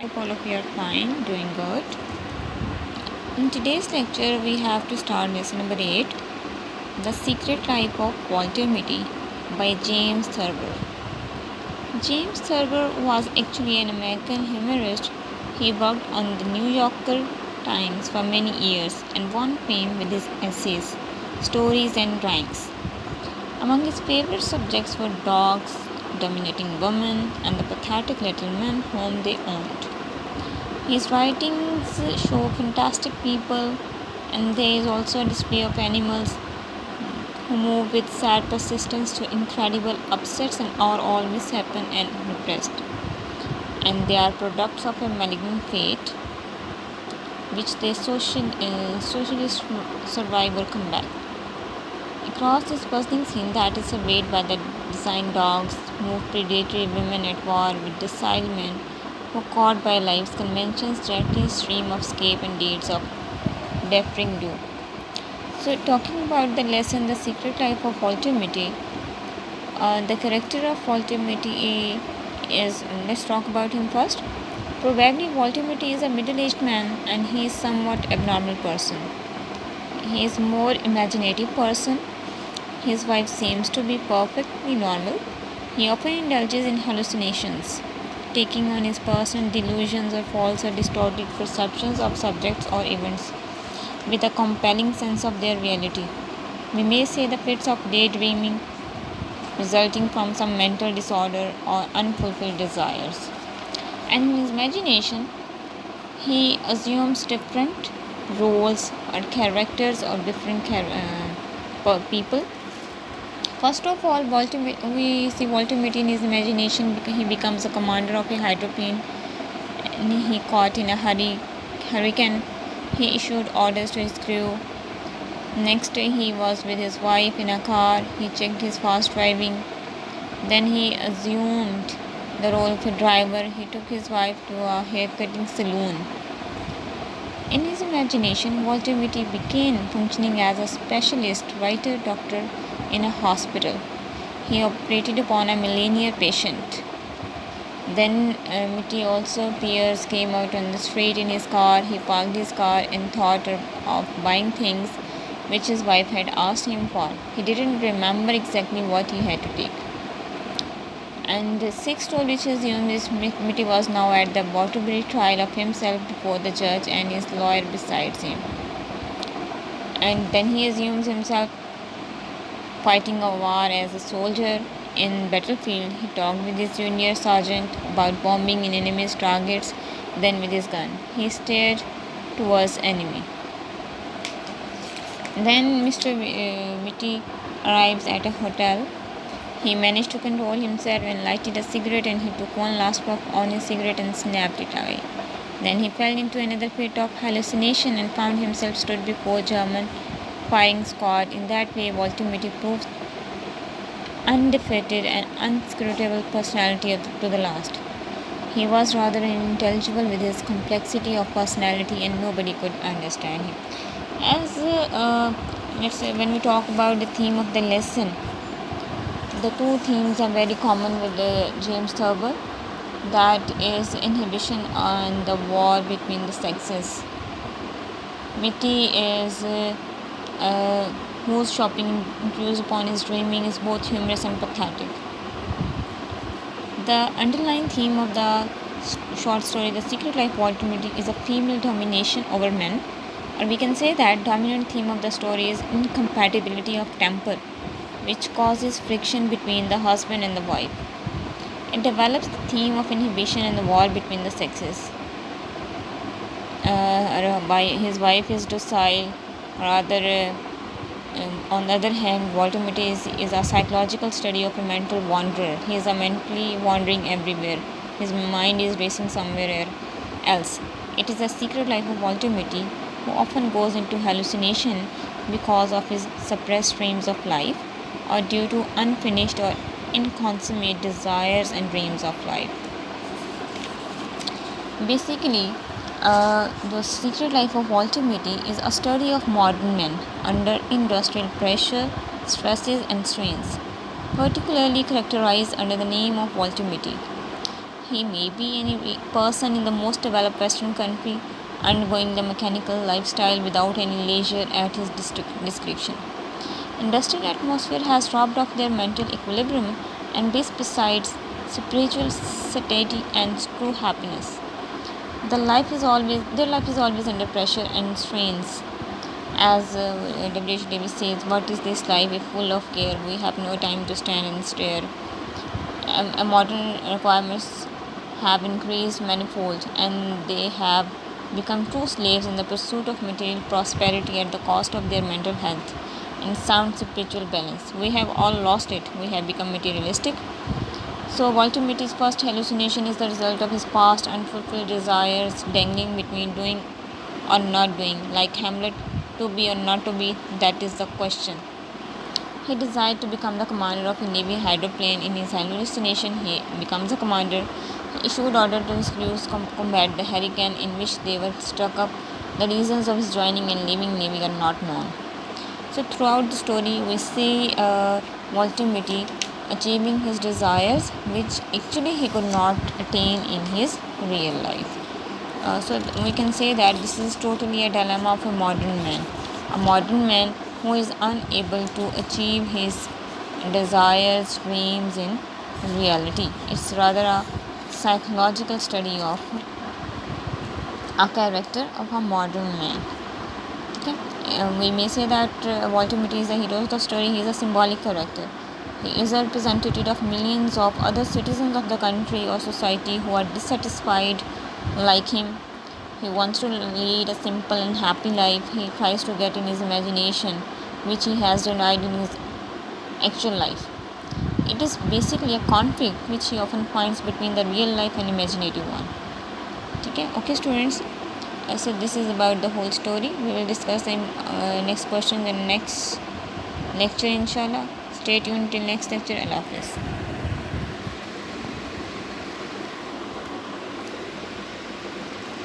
Hope all of you are fine, doing good. In today's lecture, we have to start lesson number 8, The Secret Life of Walter Mitty by James Thurber. James Thurber was actually an American humorist. He worked on the New Yorker Times for many years and won fame with his essays, stories, and rhymes. Among his favorite subjects were dogs, dominating women, and the pathetic little men whom they owned. His writings show fantastic people, and there is also a display of animals who move with sad persistence to incredible upsets and are all mishapen and repressed. And they are products of a malignant fate which the socialist survive or combat. Across this puzzling scene that is surveyed by the designed dogs, move predatory women at war with docile men who caught by life's conventions directly stream of escape and deeds of daring do. So talking about the lesson The Secret Life of Walter Mitty, the character of Walter Mitty is, let's talk about him first. Probably Walter Mitty is a middle-aged man and he is somewhat abnormal person. He is more imaginative person. His wife seems to be perfectly normal. He often indulges in hallucinations, taking on his personal delusions or false or distorted perceptions of subjects or events with a compelling sense of their reality. We may say the fits of daydreaming resulting from some mental disorder or unfulfilled desires. And in his imagination, he assumes different roles or characters or different people. First of all, we see Walter Mitty in his imagination because he becomes a commander of a hydroplane and he caught in a hurricane. He issued orders to his crew. Next day he was with his wife in a car. He checked his fast driving. Then he assumed the role of a driver. He took his wife to a haircutting salon. In his imagination, Walter Mitty began functioning as a specialist writer doctor in a hospital. He operated upon a millennial patient. Then Mitty also appears, came out on the street in his car. He parked his car and thought of buying things which his wife had asked him for. He didn't remember exactly what he had to take. And the sixth role which assumed is Mitty was now at the Waterbury trial of himself before the judge and his lawyer besides him. And then he assumes himself fighting a war as a soldier in battlefield. He talked with his junior sergeant about bombing in enemy's targets. Then with his gun, he steered towards enemy. Then Mr. Mitty arrives at a hotel. He managed to control himself and lighted a cigarette, and he took one last puff on his cigarette and snapped it away. Then he fell into another fit of hallucination and found himself stood before German firing squad. In that way, Walter Mitty proved undefeated and unscrutable personality to the last. He was rather unintelligible with his complexity of personality, and nobody could understand him. As let's say, when we talk about the theme of the lesson, the two themes are very common with James Thurber, that is inhibition and the war between the sexes. Mitty is whose shopping improves upon his dreaming is both humorous and pathetic. The underlying theme of the short story The Secret Life of Walter Mitty is a female domination over men, or we can say that dominant theme of the story is incompatibility of temper, which causes friction between the husband and the wife. It develops the theme of inhibition and the war between the sexes. By his wife is docile, rather on the other hand, Walter Mitty is a psychological study of a mental wanderer. He is a mentally wandering everywhere. His mind is racing somewhere else. It is a secret life of Walter Mitty, who often goes into hallucination because of his suppressed dreams of life, or due to unfinished or inconsummate desires and dreams of life. Basically, The Secret Life of Walter Mitty is a study of modern men under industrial pressure, stresses, and strains, particularly characterized under the name of Walter Mitty. he may be any person in the most developed Western country undergoing the mechanical lifestyle without any leisure at his description. Industrial atmosphere has robbed of their mental equilibrium and this besides spiritual satiety and true happiness. Their life is always under pressure and strains. As W.H. Davis says, what is this life if full of care? We have no time to stand and stare. Modern requirements have increased manifold and they have become true slaves in the pursuit of material prosperity at the cost of their mental health and sound spiritual balance. We have all lost it. We have become materialistic. So Walter Mitty's first hallucination is the result of his past unfulfilled desires dangling between doing or not doing. Like Hamlet, to be or not to be, that is the question. He desired to become the commander of a Navy hydroplane. In his hallucination, he becomes a commander. He issued order to his crews combat the hurricane in which they were struck up. The reasons of his joining and leaving Navy are not known. So throughout the story, we see Walter Mitty achieving his desires, which actually he could not attain in his real life. So we can say that this is totally a dilemma of a modern man who is unable to achieve his desires, dreams in reality. It's rather a psychological study of a character of a modern man. Okay, we may say that Walter Mitty is the hero of the story. He is a symbolic character. He is a representative of millions of other citizens of the country or society who are dissatisfied like him. He wants to lead a simple and happy life. He tries to get in his imagination, which he has denied in his actual life. It is basically a conflict which he often finds between the real life and imaginative one. Okay students, so this is about the whole story. We will discuss the next question in next lecture inshallah. Stay tuned till next lecture. Allah Hafiz.